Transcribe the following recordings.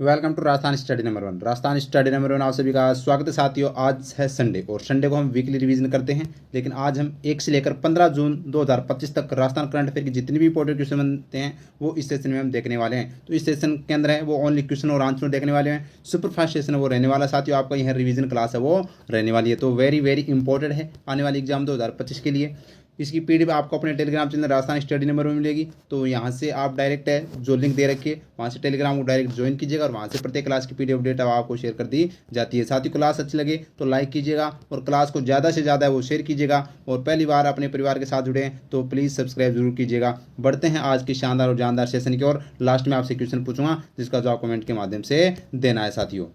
Welcome to Rajasthan study number 1। Rajasthan study number 1 आप सभी का स्वागत है साथियों। आज है संडे और संडे को हम वीकली रिवीजन करते हैं, लेकिन आज हम 1 से लेकर 15 जून 2025 तक राजस्थान करंट अफेयर की जितनी भी इंपॉर्टेंट क्वेश्चन बनते हैं वो इस सेशन में हम देखने वाले हैं। तो इस सेशन के अंदर है वो ओनली क्वेश्चन और आंसर देखने वाले हैं। सुपर फास्ट सेशन वो रहने वाला साथियों, आपका यह रिवीजन क्लास है वो रहने वाली है। तो वेरी वेरी इंपॉर्टेंट है आने वाली एग्जाम 2025 के लिए। इसकी पीडीएफ आपको अपने Telegram channel Rajasthan study number में मिलेगी। तो यहाँ से आप डायरेक्ट है जो लिंक दे रखिए वहाँ से टेलीग्राम को डायरेक्ट ज्वाइन कीजिएगा और वहाँ से प्रत्येक क्लास की पीडीएफ डेटा आपको शेयर कर दी जाती है। साथ ही क्लास अच्छी लगे तो लाइक कीजिएगा और क्लास को ज़्यादा से ज़्यादा वो शेयर कीजिएगा। और पहली बार अपने परिवार के साथ जुड़े हैं तो प्लीज़ सब्सक्राइब जरूर कीजिएगा। बढ़ते हैं आज की शानदार और जानदार सेशन की ओर। लास्ट में आपसे क्वेश्चन पूछूंगा जिसका जवाब कमेंट के माध्यम से देना है साथियों।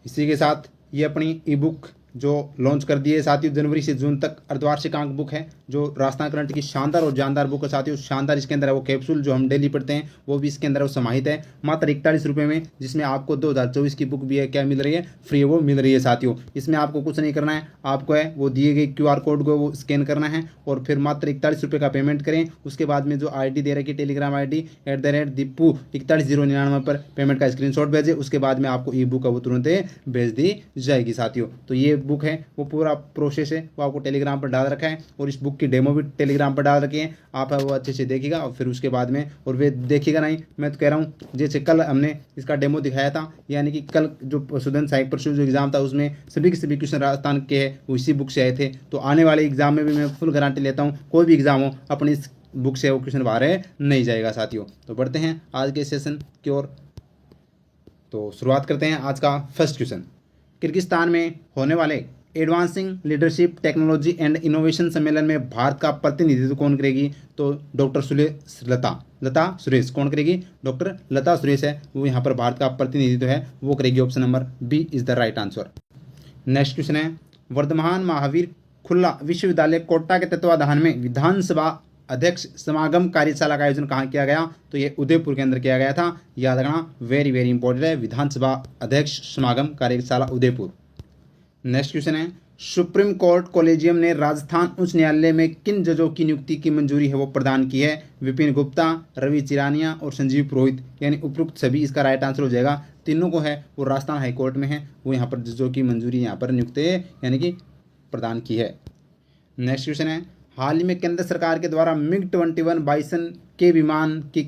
इसी के साथ ये अपनी ई बुक जो लॉन्च कर दिए साथियों, जनवरी से जून तक अर्धवार्षिक अंक बुक है जो राजस्थान करंट की शानदार और जानदार बुक है साथियों। शानदार इसके अंदर है वो कैप्सूल जो हम डेली पढ़ते हैं वो भी इसके अंदर वो समाहित है मात्र 41 रुपये में, जिसमें आपको 2024 की बुक भी है क्या मिल रही है, फ्री वो मिल रही है साथियों। इसमें आपको कुछ नहीं करना है, आपको है वो दिए गए QR कोड को वो स्कैन करना है और फिर मात्र 41 रुपये का पेमेंट करें। उसके बाद में जो ID दे रखी है टेलीग्राम ID @Dipu4199 पर पेमेंट का स्क्रीनशॉट भेजे। उसके बाद में आपको ई बुक है वो तुरंत भेज दी जाएगी साथियों। तो ये बुक है वो पूरा प्रोसेस है वो आपको टेलीग्राम पर डाल रखा है और इस बुक की डेमो भी टेलीग्राम पर डाल रखी है। आप है वो अच्छे से देखिएगा और फिर उसके बाद में और वे देखिएगा नहीं, मैं तो कह रहा हूँ जैसे कल हमने इसका डेमो दिखाया था, यानी कि कल जो पशुधन सहायक परिषद जो एग्जाम था उसमें सभी के सभी क्वेश्चन राजस्थान के है वो इसी बुक से आए थे। तो आने वाले एग्जाम में भी मैं फुल गारंटी लेता हूँ कोई भी एग्जाम हो अपनी इस बुक से वो क्वेश्चन बाहर नहीं जाएगा साथियों। तो बढ़ते हैं आज के सेशन की ओर। तो शुरुआत करते हैं आज का फर्स्ट क्वेश्चन। किर्गिस्तान में होने वाले advancing leadership technology and innovation सम्मेलन में भारत का प्रतिनिधित्व कौन करेगी? तो डॉक्टर लता सुरेश कौन करेगी? डॉक्टर लता सुरेश है वो यहाँ पर भारत का प्रतिनिधित्व है वो करेगी। Option number B is the right answer. Next question है, वर्धमान महावीर खुल्ला विश्वविद्यालय कोटा के तत्वाधान में विधानसभा अध्यक्ष समागम कार्यशाला का आयोजन कहाँ किया गया? तो ये उदयपुर के अंदर किया गया था, याद रखना वेरी वेरी इंपॉर्टेंट है। विधानसभा अध्यक्ष समागम कार्यशाला उदयपुर। नेक्स्ट क्वेश्चन है, सुप्रीम कोर्ट कॉलेजियम ने राजस्थान उच्च न्यायालय में किन जजों की नियुक्ति की मंजूरी है वो प्रदान की है? विपिन गुप्ता, रवि चिरानिया और संजीव पुरोहित, यानी उपयुक्त सभी इसका राइट आंसर हो जाएगा। तीनों को है वो राजस्थान हाईकोर्ट में है वो यहाँ पर जजों की मंजूरी यहाँ पर नियुक्त यानी कि प्रदान की है। नेक्स्ट क्वेश्चन है, हाल ही में केंद्र सरकार के द्वारा MiG-21 बाइसन के विमान के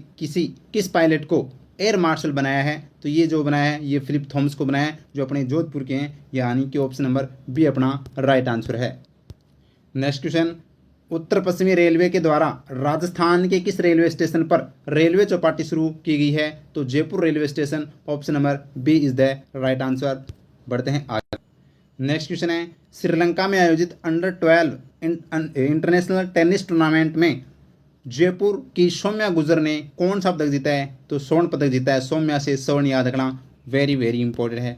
किस पायलट को एयर मार्शल बनाया है? तो ये जो बनाया है ये फिलिप थॉमस को बनाया है जो अपने जोधपुर के हैं, यानी कि ऑप्शन नंबर बी अपना राइट आंसर है। नेक्स्ट क्वेश्चन, उत्तर पश्चिमी रेलवे के द्वारा राजस्थान के किस रेलवे स्टेशन पर रेलवे चौपाटी शुरू की गई है? तो Jaipur railway station, option number B is the right answer. बढ़ते हैं आगे। नेक्स्ट क्वेश्चन है, श्रीलंका में आयोजित अंडर-12 इंटरनेशनल टेनिस टूर्नामेंट में जयपुर की सौम्या गुजर ने कौन सा पदक जीता है? तो स्वर्ण पदक जीता है। सौम्या से स्वर्ण याद रखना वेरी वेरी इंपॉर्टेंट है।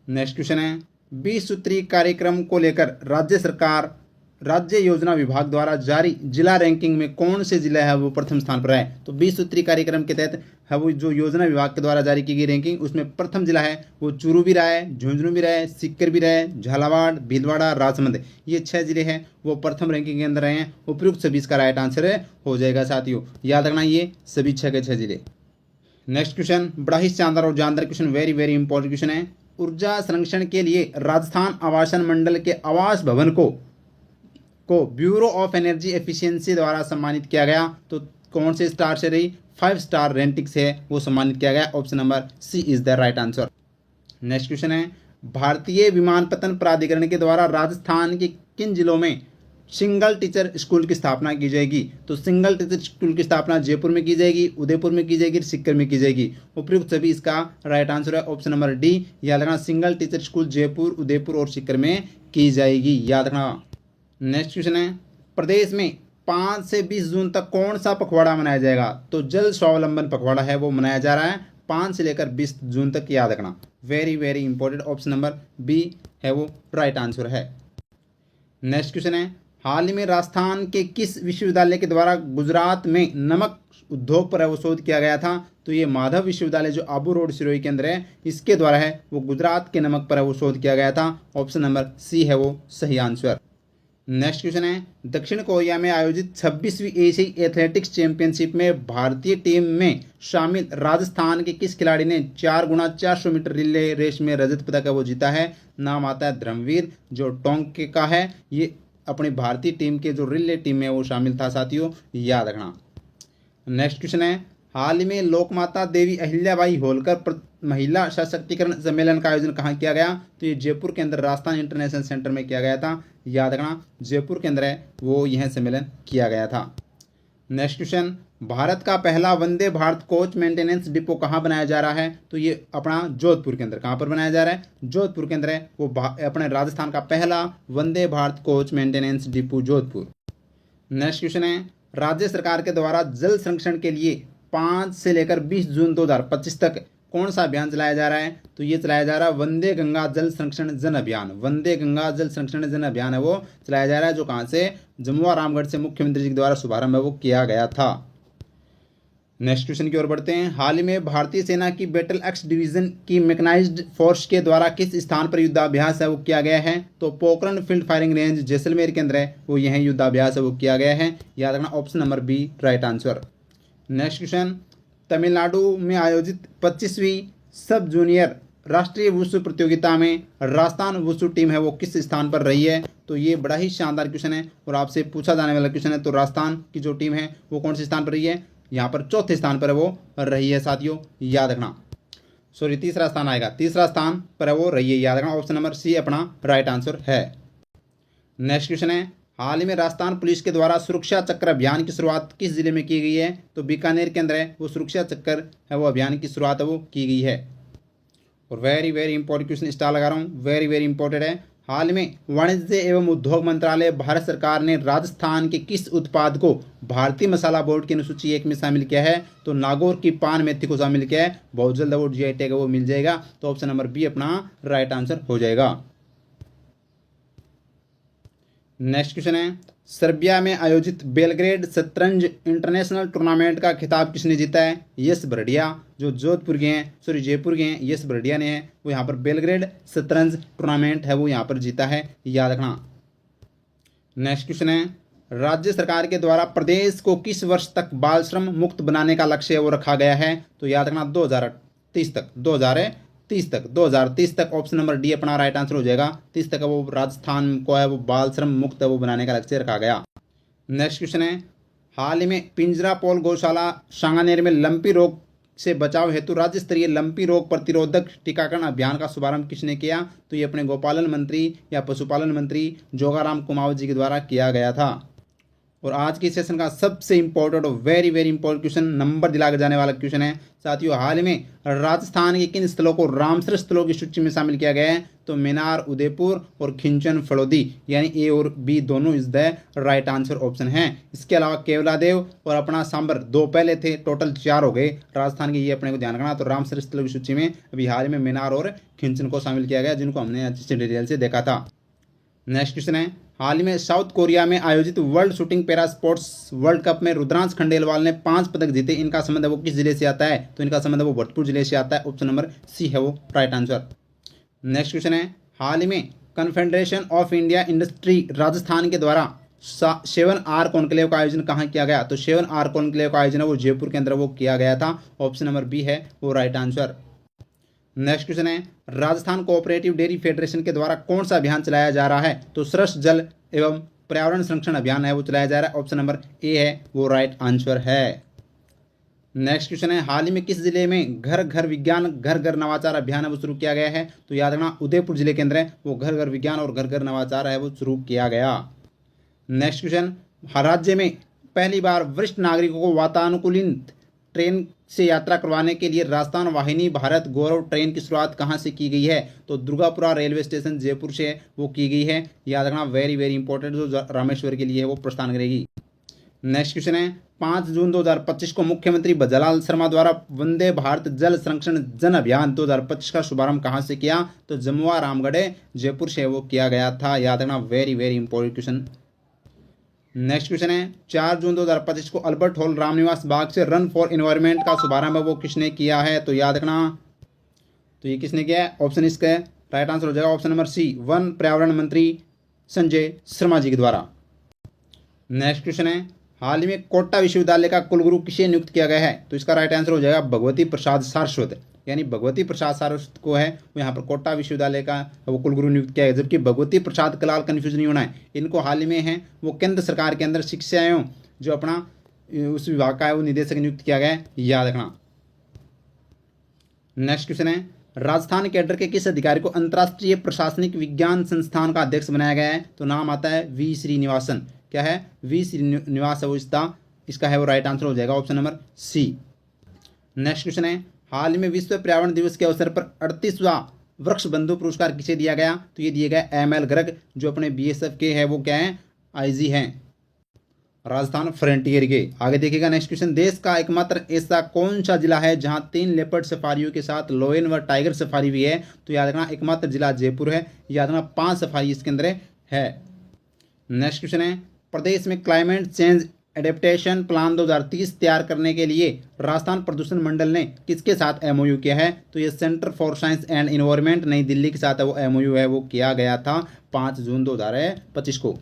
नेक्स्ट क्वेश्चन है, 20 सूत्री कार्यक्रम को लेकर राज्य योजना विभाग द्वारा जारी जिला रैंकिंग में कौन से जिला है वो प्रथम स्थान पर है? तो 20 सूत्री कार्यक्रम के तहत है वो जो योजना विभाग के द्वारा जारी की गई रैंकिंग उसमें प्रथम जिला है वो चूरू भी रहा है, झुंझुनू भी रहा है, सीकर भी रहा है, झालावाड़, भीलवाड़ा, राजसमंद, ये 6 जिले हैं वो प्रथम रैंकिंग के अंदर रहे हैं। उपयुक्त सभी इसका राइट आंसर हो जाएगा साथियों, याद रखना ये सभी 6 के 6 जिले। नेक्स्ट क्वेश्चन बड़ा ही शानदार और जानदार question, very very important question है। ऊर्जा संरक्षण के लिए राजस्थान आवासन मंडल के आवास भवन को ब्यूरो ऑफ एनर्जी एफिशिएंसी द्वारा सम्मानित किया गया। तो कौन से स्टार से रही? 5 स्टार रेटिंग्स है वो सम्मानित किया गया। Option number C is the right answer. Next question है, भारतीय विमानपत्तन प्राधिकरण के द्वारा राजस्थान के किन जिलों में सिंगल टीचर स्कूल की स्थापना की जाएगी? तो सिंगल टीचर स्कूल की स्थापना जयपुर में की जाएगी, उदयपुर में की जाएगी, सीकर में की जाएगी। उपयुक्त सभी इसका राइट आंसर है ऑप्शन नंबर डी, याद रखना single teacher school Jaipur, Udaipur और सीकर में की जाएगी, याद रखना। नेक्स्ट क्वेश्चन है, प्रदेश में 5 से 20 जून तक कौन सा पखवाड़ा मनाया जाएगा? तो जल स्वावलंबन पखवाड़ा है वो मनाया जा रहा है 5 से लेकर 20 जून तक, याद रखना very very important. Option number B है वो राइट आंसर है। नेक्स्ट क्वेश्चन है, हाल ही में राजस्थान के किस विश्वविद्यालय के द्वारा गुजरात में नमक उद्योग पर वो शोध किया गया था? तो ये माधव विश्वविद्यालय जो आबू रोड सिरोही के अंदर है इसके द्वारा है वो गुजरात के नमक पर वो शोध किया गया था। ऑप्शन नंबर सी है वो सही आंसर। नेक्स्ट क्वेश्चन है, दक्षिण कोरिया में आयोजित 26वीं एशियाई एथलेटिक्स चैंपियनशिप में भारतीय टीम में शामिल राजस्थान के किस खिलाड़ी ने 4x400 मीटर रिले रेस में रजत पदक वो जीता है? नाम आता है धर्मवीर, जो टोंक का है। ये अपनी भारतीय टीम के जो रिले टीम में वो शामिल था साथियों, याद रखना। नेक्स्ट क्वेश्चन है, हाल ही में लोकमाता देवी अहिल्याबाई होलकर महिला सशक्तिकरण सम्मेलन का आयोजन कहाँ किया गया? तो ये जयपुर के अंदर राजस्थान इंटरनेशनल सेंटर में किया गया था। याद रखना, जयपुर के अंदर है वो यह सम्मेलन किया गया था। नेक्स्ट क्वेश्चन, भारत का पहला Vande Bharat coach maintenance depot कहाँ बनाया जा रहा है? तो ये अपना जोधपुर के अंदर। कहाँ पर बनाया जा रहा है? जोधपुर के अंदर है वो अपने राजस्थान का पहला Vande Bharat coach maintenance depot Jodhpur. Next question है, राज्य सरकार के द्वारा जल संरक्षण के लिए 5 से लेकर 20 जून 2025 तक कौन सा अभियान चलाया जा रहा है? तो ये चलाया जा रहा है वंदे गंगा जल संरक्षण जन अभियान। वंदे गंगा जल संरक्षण जन अभियान है वो चलाया जा रहा है, जो कहाँ से? जमुआ रामगढ़ से मुख्यमंत्री जी के द्वारा शुभारंभ है वो किया गया था। नेक्स्ट क्वेश्चन की ओर बढ़ते हैं। हाल ही में भारतीय सेना की बैटल एक्स डिवीजन की मैकेनाइज्ड फोर्स के द्वारा किस स्थान पर युद्धाभ्यास है वो किया गया है? तो Pokhran field firing range Jaisalmer के अंदर है वो यह युद्धाभ्यास है वो किया गया है। याद रखना, option number B right answer. Next question, Tamil Nadu में आयोजित 25वीं सब जूनियर राष्ट्रीय वुशु प्रतियोगिता में राजस्थान वुशु टीम है वो किस स्थान पर रही है? तो ये बड़ा ही शानदार क्वेश्चन है और आपसे पूछा जाने वाला क्वेश्चन है। तो राजस्थान की जो टीम है वो कौन से स्थान पर रही है? यहाँ पर चौथे स्थान पर वो रही है साथियों, याद रखना। सॉरी, तीसरा स्थान आएगा, तीसरा स्थान पर वो रही है, याद रखना। ऑप्शन नंबर सी अपना राइट आंसर है। नेक्स्ट क्वेश्चन है, हाल ही में राजस्थान पुलिस के द्वारा सुरक्षा चक्र अभियान की शुरुआत किस जिले में की गई है? तो बीकानेर के अंदर है वो सुरक्षा चक्र है वो अभियान की शुरुआत है वो की गई है। और very very important question star लगा रहा हूँ, वेरी वेरी इंपॉर्टेंट है। हाल में वाणिज्य एवं उद्योग मंत्रालय भारत सरकार ने राजस्थान के किस उत्पाद को भारतीय मसाला बोर्ड की अनुसूची 1 में शामिल किया है? तो नागौर की पान मेथी को शामिल किया है। बहुत जल्द वो जीआई टैग वो मिल जाएगा। तो ऑप्शन नंबर बी अपना राइट आंसर हो जाएगा। नेक्स्ट क्वेश्चन है, सर्बिया में आयोजित बेलग्रेड शतरंज इंटरनेशनल टूर्नामेंट का खिताब किसने जीता है? यश बरडिया, जो जोधपुर के हैं, सॉरी जयपुर के हैं, यश बरडिया ने है वो यहाँ पर बेलग्रेड शतरंज टूर्नामेंट है वो यहाँ पर जीता है, याद रखना। नेक्स्ट क्वेश्चन है, राज्य सरकार के द्वारा प्रदेश को किस वर्ष तक बाल श्रम मुक्त बनाने का लक्ष्य वो रखा गया है? तो याद रखना 2030 तक, 2030 तक। ऑप्शन नंबर डी अपना राइट आंसर हो जाएगा। 30 तक वो राजस्थान को है वो बाल श्रम मुक्त वो बनाने का लक्ष्य रखा गया। नेक्स्ट क्वेश्चन है, हाल ही में पिंजरापोल गौशाला सांगानेर में लंपी रोग से बचाव हेतु राज्य स्तरीय लंपी रोग प्रतिरोधक टीकाकरण अभियान का शुभारंभ किसने किया? तो ये अपने गोपालन मंत्री या पशुपालन मंत्री जोगाराम कुमावत जी के द्वारा किया गया था। और आज के सेशन का सबसे इंपॉर्टेंट और very very important question, number दिला के जाने वाला क्वेश्चन है साथियों, हाल में राजस्थान के किन स्थलों को रामसर स्थलों की सूची में शामिल किया गया है? तो मीनार उदयपुर और खिंचन फलोदी, यानी ए और बी दोनों is the right answer option है। इसके अलावा केवलादेव और अपना सांबर 2 पहले थे, टोटल 4 हो गए राजस्थान के, ये अपने को ध्यान रखना। तो रामसर स्थलों की सूची में अभी हाल में मीनार और खिंचन को शामिल किया गया, जिनको हमने अच्छे से डिटेल से देखा था। नेक्स्ट क्वेश्चन है, हाल ही में साउथ कोरिया में आयोजित world shooting para sports world cup में रुद्रांश खंडेलवाल ने 5 पदक जीते। इनका संबंध वो किस जिले से आता है? तो इनका संबंध वो भोजपुर जिले से आता है। ऑप्शन नंबर सी है वो राइट आंसर। नेक्स्ट क्वेश्चन है, हाल ही में confederation of India industry Rajasthan के द्वारा 7R कॉन्क्लेव का आयोजन कहाँ किया गया? तो 7R कॉन्क्लेव का आयोजन वो जयपुर के अंदर वो किया गया था। ऑप्शन नंबर बी है वो राइट आंसर। नेक्स्ट क्वेश्चन है, राजस्थान कोऑपरेटिव डेयरी फेडरेशन के द्वारा कौन सा अभियान चलाया जा रहा है? तो सरस जल एवं पर्यावरण संरक्षण अभियान है वो चलाया जा रहा है। ऑप्शन नंबर ए है वो राइट आंसर है। नेक्स्ट क्वेश्चन है, हाल ही में किस जिले में घर घर विज्ञान घर घर नवाचार अभियान है वो शुरू किया गया है? तो याद रखना उदयपुर जिले के अंदर है वो घर घर विज्ञान और घर घर नवाचार है वो शुरू किया गया। नेक्स्ट क्वेश्चन, राज्य में पहली बार वरिष्ठ नागरिकों को वातानुकूलित ट्रेन से यात्रा करवाने के लिए राजस्थान वाहिनी भारत गौरव ट्रेन की शुरुआत कहाँ से की गई है? तो दुर्गापुरा रेलवे स्टेशन जयपुर से वो की गई है, याद रखना। वेरी वेरी इंपॉर्टेंट, जो रामेश्वर के लिए है वो प्रस्थान करेगी। नेक्स्ट क्वेश्चन है, 5 जून 2025 को मुख्यमंत्री भजलाल शर्मा द्वारा वंदे भारत जल संरक्षण जन अभियान 2025 का शुभारंभ कहाँ से किया? तो जमुआ रामगढ़ जयपुर से वो किया गया था, याद रखना। Very very important question. Next question है, 4 जून 2025 को अल्बर्ट हॉल रामनिवास बाग से रन फॉर एनवायरनमेंट का शुभारंभ वो किसने किया है? तो याद रखना, तो ये किसने किया है? ऑप्शन इसका राइट आंसर हो जाएगा ऑप्शन नंबर सी, वन पर्यावरण मंत्री संजय शर्मा जी के द्वारा। नेक्स्ट क्वेश्चन है, हाल ही में कोटा विश्वविद्यालय का कुलगुरु किसे नियुक्त किया गया है? तो इसका राइट आंसर हो जाएगा भगवती प्रसाद सारस्वत, यानी भगवती प्रसाद सारस्वत को है वो यहाँ पर कोटा विश्वविद्यालय का वो कुलगुरु नियुक्त किया है। जबकि भगवती प्रसाद कलाल कन्फ्यूज नहीं होना है, इनको हाल ही में है वो केंद्र सरकार के अंदर शिक्षा एवं जो अपना उस विभाग का है वो निदेशक नियुक्त किया गया है, याद रखना। नेक्स्ट क्वेश्चन है, राजस्थान कैडर के किस अधिकारी को अंतर्राष्ट्रीय प्रशासनिक विज्ञान संस्थान का अध्यक्ष बनाया गया है? तो नाम आता है वी श्रीनिवासन। क्या है? वी श्रीनिवास है वो इसका है वो राइट आंसर हो जाएगा option number C. Next question है, हाल ही में विश्व पर्यावरण दिवस के अवसर पर 38वां वृक्ष बंधु पुरस्कार किसे दिया गया? तो ये दिया गया ML गर्ग, जो अपने BSF के है वो क्या है IG हैं, राजस्थान फ्रंटियर के। आगे देखिएगा नेक्स्ट क्वेश्चन, देश का एकमात्र ऐसा कौन सा जिला है जहां 3 लेपर्ड सफारियों के साथ लोयन व टाइगर सफारी भी है? तो याद रखना एकमात्र जिला जयपुर है, याद रखना 5 सफारी इसके अंदर है। नेक्स्ट क्वेश्चन है, प्रदेश में क्लाइमेट चेंज एडेप्टेशन प्लान 2030 तैयार करने के लिए राजस्थान प्रदूषण मंडल ने किसके साथ MOU किया है? तो ये centre for science and environment नई दिल्ली के साथ वो MOU है वो किया गया था 5 जून 2025 को।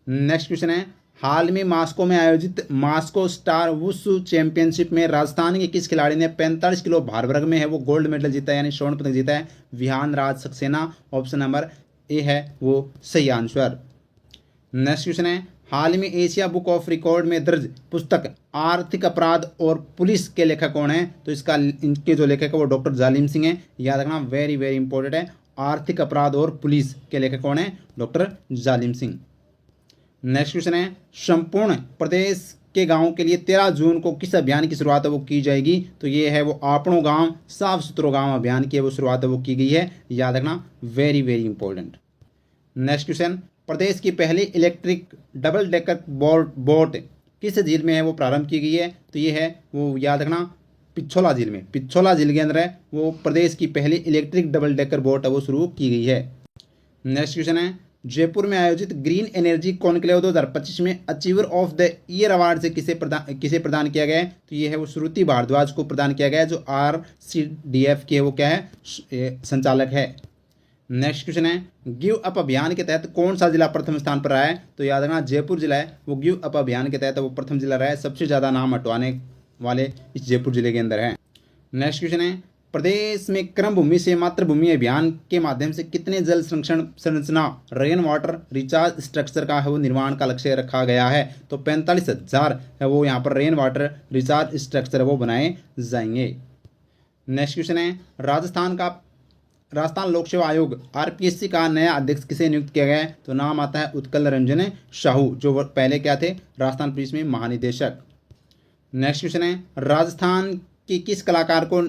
नेक्स्ट क्वेश्चन है, हाल में मास्को में आयोजित मास्को स्टार वुशु चैंपियनशिप में राजस्थान के किस खिलाड़ी ने 45 किलो भार वर्ग में है वो गोल्ड मेडल जीता है, यानी स्वर्ण पदक जीता है? विहान राज सक्सेना, ऑप्शन नंबर ए है वो सही आंसर। नेक्स्ट क्वेश्चन है, हाल में एशिया बुक ऑफ रिकॉर्ड में दर्ज पुस्तक आर्थिक अपराध और पुलिस के लेखक कौन है? तो इनके जो लेखक है वो डॉक्टर जालिम सिंह है, याद रखना वेरी वेरी इंपॉर्टेंट है। आर्थिक अपराध और पुलिस के लेखक कौन है? डॉक्टर जालिम सिंह। नेक्स्ट क्वेश्चन है, संपूर्ण प्रदेश के गांव के लिए 13 जून को किस अभियान की शुरुआत है वो की जाएगी? तो ये है वो आपनो गांव साफ सुथरो गांव अभियान की वो शुरुआत है वो की गई है, याद रखना very very important. Next question, प्रदेश की पहली इलेक्ट्रिक डबल डेकर बोट किस झील में है वो प्रारंभ की गई है? तो ये है वो याद रखना पिछोला झील में, पिछोला झील के अंदर है वो प्रदेश की पहली इलेक्ट्रिक डबल डेकर बोट है वो शुरू की गई है। नेक्स्ट क्वेश्चन है, जयपुर में आयोजित ग्रीन एनर्जी कॉन्क्लेव 2025 में achiever of the year award से किसे प्रदान किया गया है? तो ये है वो श्रुति भारद्वाज को प्रदान किया गया है, जो RCDF के वो क्या है संचालक है। नेक्स्ट क्वेश्चन है, गिव अप अभियान के तहत कौन सा जिला प्रथम स्थान पर रहा है? तो याद रखना जयपुर जिला है वो गिव अप अभियान के तहत वो प्रथम जिला रहा है, सबसे ज़्यादा नाम हटवाने वाले इस जयपुर जिले के अंदर हैं। नेक्स्ट क्वेश्चन है, प्रदेश में क्रम भूमि से मातृभूमि अभियान के माध्यम से कितने जल संरचना रेन वाटर रिचार्ज स्ट्रक्चर का है वो निर्माण का लक्ष्य रखा गया है? तो 45,000 है वो यहाँ पर रेन वाटर रिचार्ज स्ट्रक्चर वो बनाए जाएंगे। नेक्स्ट क्वेश्चन है, राजस्थान लोक सेवा आयोग RPSC का नया अध्यक्ष किसे नियुक्त किया गया है? तो नाम आता है उत्कल रंजन साहू, जो पहले क्या थे राजस्थान पुलिस में महानिदेशक। नेक्स्ट क्वेश्चन है, राजस्थान के किस कलाकार को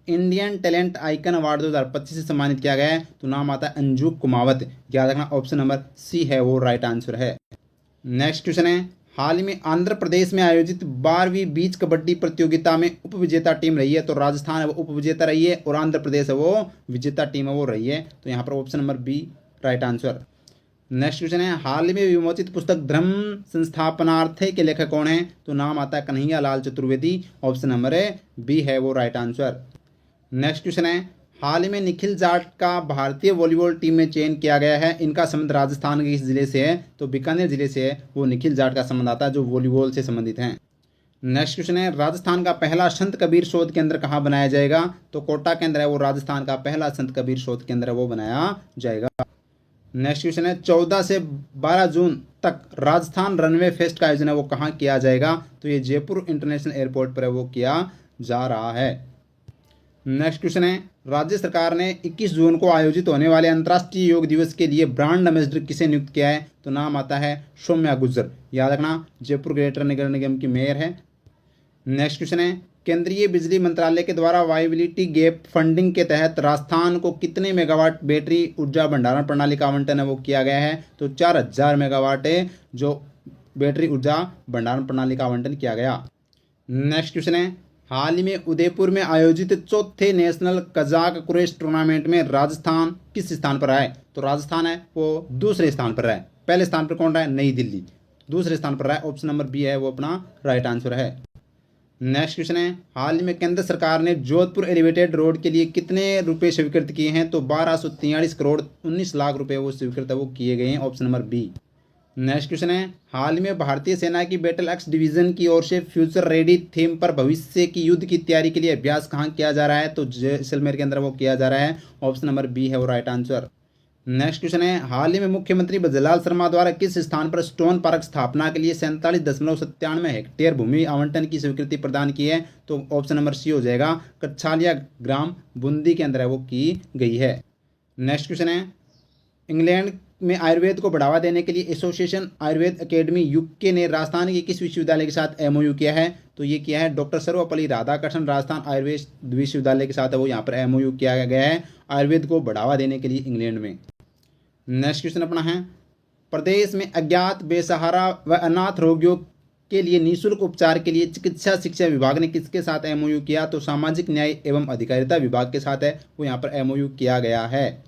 इंडियन टैलेंट आइकन अवार्ड 2025 से सम्मानित किया गया है? तो नाम आता है अंजू कुमावत, याद रखना ऑप्शन नंबर सी है वो राइट आंसर है। नेक्स्ट क्वेश्चन है, हाल ही में आंध्र प्रदेश में आयोजित 12वीं बीच कबड्डी प्रतियोगिता में उप विजेता टीम रही है? तो राजस्थान है वो उप विजेता रही है और आंध्र प्रदेश है वो विजेता टीम है वो रही है, तो यहाँ पर option number B right answer. Next question है, हाल ही में विमोचित पुस्तक धर्म संस्थापनार्थे के लेखक कौन है? तो नाम आता है Kanhaiya Lal Chaturvedi, option number B है वो राइट आंसर। नेक्स्ट क्वेश्चन है, हाल ही में निखिल जाट का भारतीय वॉलीबॉल टीम में चयन किया गया है, इनका संबंध राजस्थान के किस जिले से है? तो बीकानेर जिले से है वो निखिल जाट का संबंध आता है जो वॉलीबॉल से संबंधित हैं। नेक्स्ट क्वेश्चन है, राजस्थान का पहला संत कबीर शोध केंद्र कहाँ बनाया जाएगा? तो कोटा के अंदर है वो राजस्थान का पहला संत कबीर शोध केंद्र वो बनाया जाएगा। नेक्स्ट क्वेश्चन है, 14 से 12 जून तक राजस्थान रनवे फेस्ट का आयोजन है वो कहाँ किया जाएगा? तो ये जयपुर इंटरनेशनल एयरपोर्ट पर है वो किया जा रहा है। नेक्स्ट क्वेश्चन है, राज्य सरकार ने 21 जून को आयोजित होने वाले अंतर्राष्ट्रीय योग दिवस के लिए ब्रांड एम्बेसडर किसे नियुक्त किया है? तो नाम आता है सौम्या गुज्जर, याद रखना जयपुर ग्रेटर नगर निगम की मेयर है। नेक्स्ट क्वेश्चन है, केंद्रीय बिजली मंत्रालय के द्वारा वायबिलिटी गैप फंडिंग के तहत राजस्थान को कितने मेगावाट बैटरी ऊर्जा भंडारण प्रणाली का आवंटन है वो किया गया है? तो 4000 मेगावाट है जो बैटरी ऊर्जा भंडारण प्रणाली का आवंटन किया गया। नेक्स्ट क्वेश्चन है, हाल ही में उदयपुर में आयोजित चौथे नेशनल कजाक कुरेश टूर्नामेंट में राजस्थान किस स्थान पर है? तो राजस्थान है वो दूसरे स्थान पर है, पहले स्थान पर कौन रहा है? नई दिल्ली, दूसरे स्थान पर रहा है, ऑप्शन नंबर बी है वो अपना राइट आंसर है। नेक्स्ट क्वेश्चन है, हाल ही में केंद्र सरकार ने जोधपुर एलिवेटेड रोड के लिए कितने रुपए स्वीकृत किए हैं? तो 1243 करोड़ 19 लाख रुपए वो स्वीकृत वो किए गए हैं, option number B. Next question है, हाल ही में भारतीय सेना की बैटल एक्स डिवीजन की ओर से फ्यूचर रेडी थीम पर भविष्य की युद्ध की तैयारी के लिए अभ्यास कहाँ किया जा रहा है? तो जैसलमेर के अंदर वो किया जा रहा है, ऑप्शन नंबर बी है वो राइट आंसर। नेक्स्ट क्वेश्चन है, हाल ही में मुख्यमंत्री बजलाल शर्मा द्वारा किस स्थान पर स्टोन पार्क स्थापना के लिए 47.97 हेक्टेयर भूमि आवंटन की स्वीकृति प्रदान की है? तो ऑप्शन नंबर सी हो जाएगा, कच्छालिया ग्राम बूंदी के अंदर है वो की गई है। नेक्स्ट क्वेश्चन है, इंग्लैंड में आयुर्वेद को बढ़ावा देने के लिए एसोसिएशन आयुर्वेद एकेडमी यूके ने राजस्थान के किस विश्वविद्यालय के साथ एमओयू किया है? तो ये किया है डॉक्टर सर्वपल्ली राधाकृष्णन राजस्थान आयुर्वेद विश्वविद्यालय के साथ वो यहाँ पर एमओयू किया गया है आयुर्वेद को बढ़ावा देने के लिए इंग्लैंड में। नेक्स्ट क्वेश्चन अपना है, प्रदेश में अज्ञात बेसहारा व अनाथ रोगियों के लिए निःशुल्क उपचार के लिए चिकित्सा शिक्षा विभाग ने किसके साथ एमओयू किया? तो सामाजिक न्याय एवं अधिकारिता विभाग के साथ है वो यहाँ पर एमओयू किया गया है।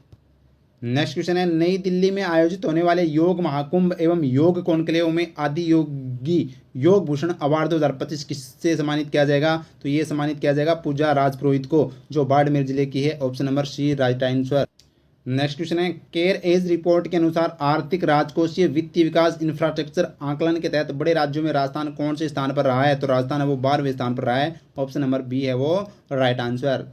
नेक्स्ट क्वेश्चन है, नई दिल्ली में आयोजित होने वाले योग महाकुंभ एवं योग कॉन्क्लेव में आदि योगी योग भूषण अवार्ड 2025 किससे सम्मानित किया जाएगा? तो ये सम्मानित किया जाएगा पूजा राजपुरोहित को, जो बाड़मेर जिले की है, option number C right answer. Next question है, केयर एज रिपोर्ट के अनुसार आर्थिक राजकोषीय वित्तीय विकास इंफ्रास्ट्रक्चर आकलन के तहत बड़े राज्यों में राजस्थान कौन से स्थान पर रहा है? तो राजस्थान है वो 12वें स्थान पर रहा है, ऑप्शन नंबर बी है वो राइट आंसर।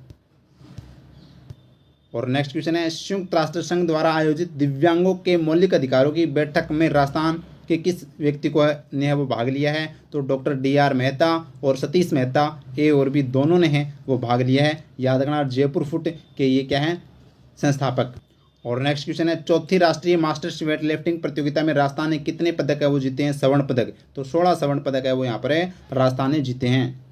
और नेक्स्ट क्वेश्चन है, संयुक्त राष्ट्र संघ द्वारा आयोजित दिव्यांगों के मौलिक अधिकारों की बैठक में राजस्थान के किस व्यक्ति को ने वो भाग लिया है? तो डॉक्टर DR मेहता और सतीश मेहता, ए और बी दोनों ने है वो भाग लिया है। याद रखना जयपुर फुट के ये क्या है संस्थापक। और नेक्स्ट क्वेश्चन है, चौथी राष्ट्रीय मास्टर्स वेट लिफ्टिंग प्रतियोगिता में राजस्थान ने कितने पदक है वो जीते हैं? स्वर्ण पदक। तो 16 स्वर्ण पदक है वो यहाँ पर है राजस्थान ने जीते हैं।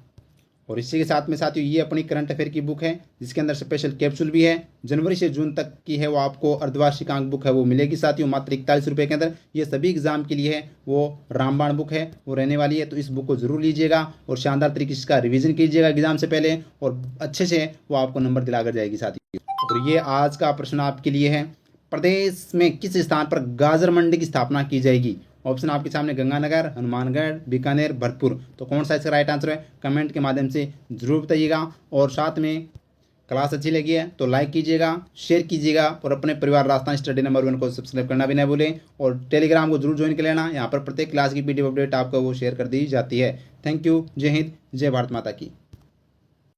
और इसी के साथ में साथियों ये अपनी करंट अफेयर की बुक है जिसके अंदर स्पेशल कैप्सूल भी है, जनवरी से जून तक की है वो आपको अर्धवार्षिक अंक बुक है वो मिलेगी साथियों मात्र 41 रुपये के अंदर। ये सभी एग्जाम के लिए है वो रामबाण बुक है वो रहने वाली है, तो इस बुक को जरूर लीजिएगा और शानदार तरीके से इसका रिवीजन कीजिएगा एग्जाम से पहले और अच्छे से वो आपको नंबर दिलाकर जाएगी साथियों। और ये आज का प्रश्न आपके लिए है, प्रदेश में किस स्थान पर गाजर मंडी की स्थापना की जाएगी? ऑप्शन आपके सामने गंगानगर, हनुमानगढ़, बीकानेर, भरतपुर। तो कौन सा इसका राइट आंसर है कमेंट के माध्यम से जरूर बताइएगा। और साथ में क्लास अच्छी लगी है तो लाइक कीजिएगा, शेयर कीजिएगा और अपने परिवार राजस्थान स्टडी नंबर 1 को सब्सक्राइब करना भी न भूलें। और टेलीग्राम को जरूर ज्वाइन कर लेना, यहाँ पर प्रत्येक क्लास की PDF अपडेट आपको वो शेयर कर दी जाती है। थैंक यू, जय हिंद, जय भारत माता की।